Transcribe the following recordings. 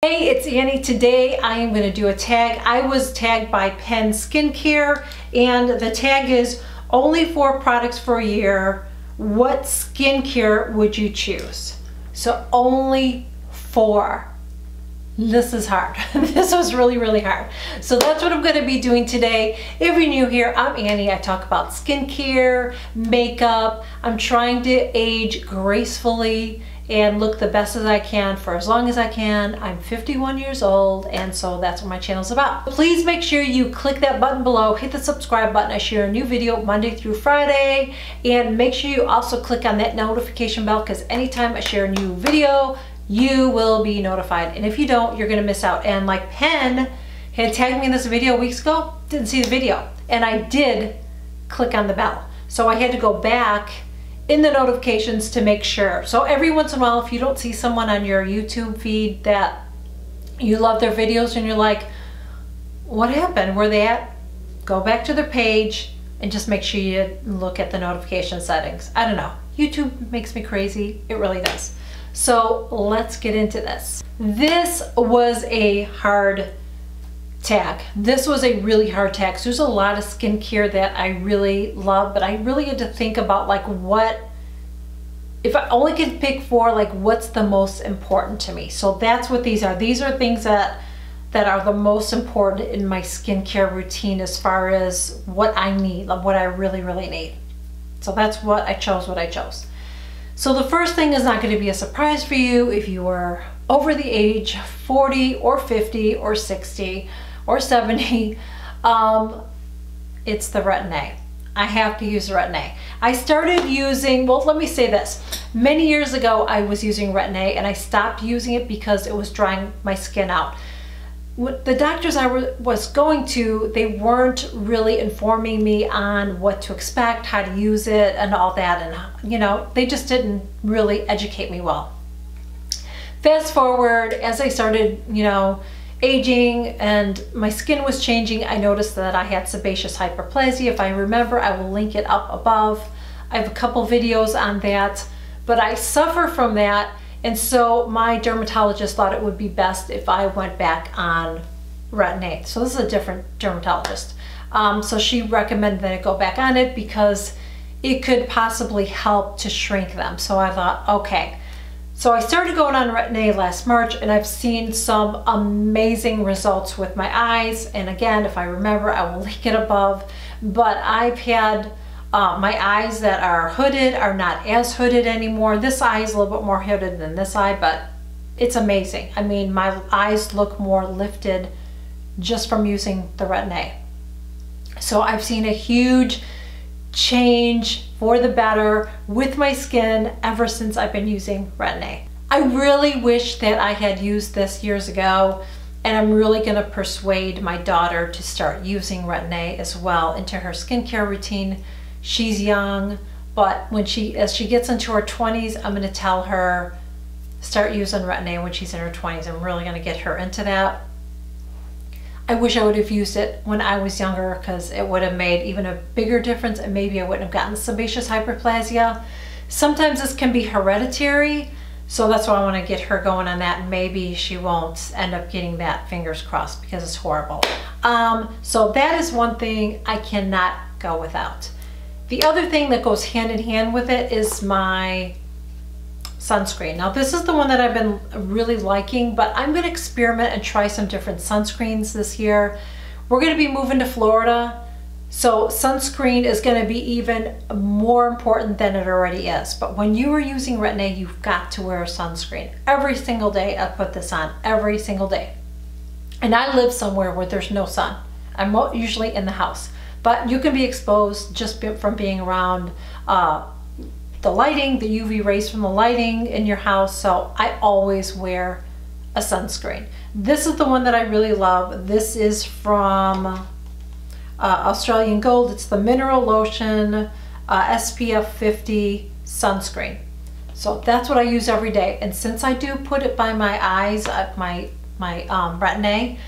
Hey, it's Annie. Today I am going to do a tag. I was tagged by Penn Skincare, and the tag is only 4 products for a year. What skincare would you choose? So only 4. This is hard. This was really hard. So that's what I'm going to be doing today. If you're new here, I'm Annie. I talk about skincare, makeup. I'm trying to age gracefully and look the best as I can for as long as I can. I'm 51 years old, and so that's what my channel is about. Please make sure you click that button below, hit the subscribe button. I share a new video Monday through Friday, and make sure you also click on that notification bell, because anytime I share a new video, you will be notified. And if you don't, you're gonna miss out. And like Penn had tagged me in this video weeks ago, didn't see the video, and I did click on the bell. So I had to go back in the notifications to make sure. So every once in a while, if you don't see someone on your YouTube feed that you love their videos and you're like, what happened? Where they at? Go back to their page and just make sure you look at the notification settings. I don't know. YouTube makes me crazy. It really does. So let's get into this. This was a hard tag. This was a really hard tag. So there's a lot of skincare that I really love, but I really had to think about like what, if I only could pick 4, like what's the most important to me. So that's what these are. These are things that are the most important in my skincare routine as far as what I need, like what I really need. So that's what I chose. So the first thing is not going to be a surprise for you if you are over the age 40 or 50 or 60 or 70. It's the Retin-A. I have to use the Retin-A. I started using, well, let me say this. Many years ago, I was using Retin-A, and I stopped using it because it was drying my skin out. The doctors I was going to, they weren't really informing me on what to expect, how to use it, and all that. And, you know, they just didn't really educate me well. Fast forward, as I started, you know, aging and my skin was changing, I noticed that I had sebaceous hyperplasia. If I remember, I will link it up above. I have a couple videos on that, but I suffer from that. And so my dermatologist thought it would be best if I went back on Retin-A. So this is a different dermatologist. So she recommended that I go back on it because it could possibly help to shrink them. So I thought, okay. So I started going on Retin-A last March, and I've seen some amazing results with my eyes. And again, if I remember, I will link it above. But I've had my eyes that are hooded are not as hooded anymore. This eye is a little bit more hooded than this eye, but it's amazing. I mean, my eyes look more lifted just from using the Retin-A. So I've seen a huge change for the better with my skin ever since I've been using Retin-A. I really wish that I had used this years ago, and I'm really gonna persuade my daughter to start using Retin-A as well into her skincare routine. She's young, but as she gets into her 20s, I'm gonna tell her, start using Retin-A when she's in her 20s. I'm really gonna get her into that. I wish I would have used it when I was younger, because it would have made even a bigger difference, and maybe I wouldn't have gotten sebaceous hyperplasia. Sometimes this can be hereditary, so that's why I want to get her going on that, and maybe she won't end up getting that, fingers crossed, because it's horrible. So that is one thing I cannot go without. The other thing that goes hand in hand with it is my sunscreen. Now this is the one that I've been really liking, but I'm going to experiment and try some different sunscreens this year. We're going to be moving to Florida, so sunscreen is going to be even more important than it already is. But when you are using Retin-A, you've got to wear a sunscreen. Every single day I put this on, every single day. And I live somewhere where there's no sun. I'm usually in the house, but you can be exposed just from being around the lighting, the UV rays from the lighting in your house. So I always wear a sunscreen. This is the one that I really love. This is from Australian Gold. It's the Mineral Lotion SPF 50 sunscreen. So that's what I use every day. And since I do put it by my eyes, my Retin-A,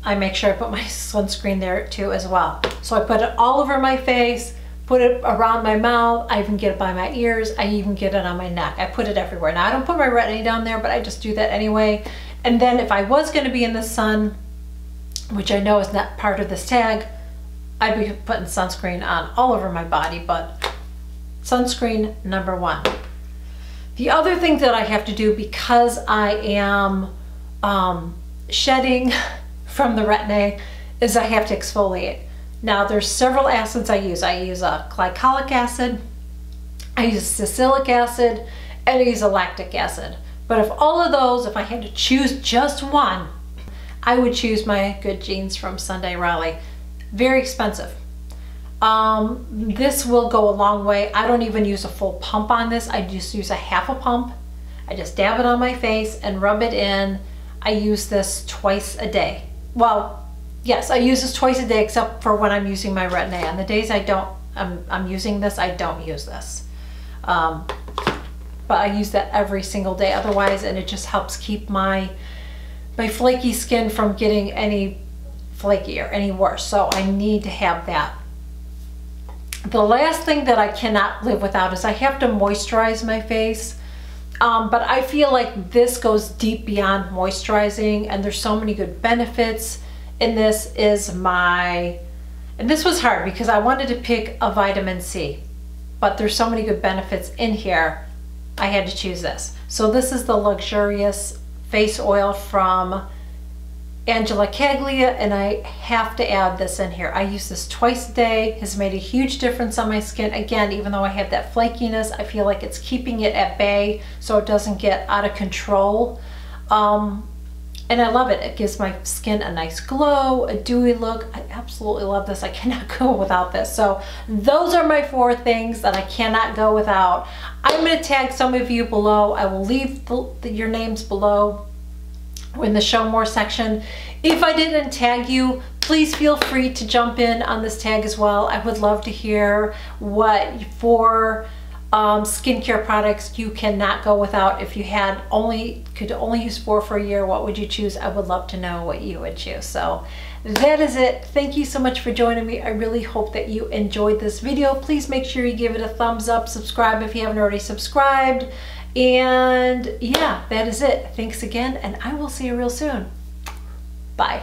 I make sure I put my sunscreen there too as well. So I put it all over my face, put it around my mouth. I even get it by my ears. I even get it on my neck. I put it everywhere. Now I don't put my Retin-A down there, but I just do that anyway. And then if I was going to be in the sun, which I know is not part of this tag, I'd be putting sunscreen on all over my body, but sunscreen number one. The other thing that I have to do, because I am shedding from the Retin-A, is I have to exfoliate. Now there's several acids I use. I use a glycolic acid, I use salicylic acid, and I use a lactic acid. But of all of those, if I had to choose just one, I would choose my Good Genes from Sunday Riley. Very expensive. This will go a long way. I don't even use a full pump on this. I just use a half a pump. I just dab it on my face and rub it in. I use this twice a day. Well, yes, I use this twice a day except for when I'm using my Retin-A. On the days I'm using this, I don't use this. But I use that every single day otherwise, and it just helps keep my flaky skin from getting any flakier, any worse. So I need to have that. The last thing that I cannot live without is I have to moisturize my face. But I feel like this goes deep beyond moisturizing, and there's so many good benefits. And this was hard because I wanted to pick a vitamin C, but there's so many good benefits in here, I had to choose this. So this is the Luxurious Face Oil from Angela Caglia, and I have to add this in here. I use this twice a day. Has made a huge difference on my skin. Again, even though I have that flakiness, I feel like it's keeping it at bay so it doesn't get out of control. And I love it. It gives my skin a nice glow, a dewy look. I absolutely love this. I cannot go without this. So those are my 4 things that I cannot go without. I'm going to tag some of you below. I will leave your names below in the show more section. If I didn't tag you, please feel free to jump in on this tag as well. I would love to hear what 4 skincare products you cannot go without. If you could only use 4 for a year, what would you choose? I would love to know what you would choose. So that is it. Thank you so much for joining me. I really hope that you enjoyed this video. Please make sure you give it a thumbs up, subscribe if you haven't already subscribed, and yeah, that is it. Thanks again, and I will see you real soon. Bye.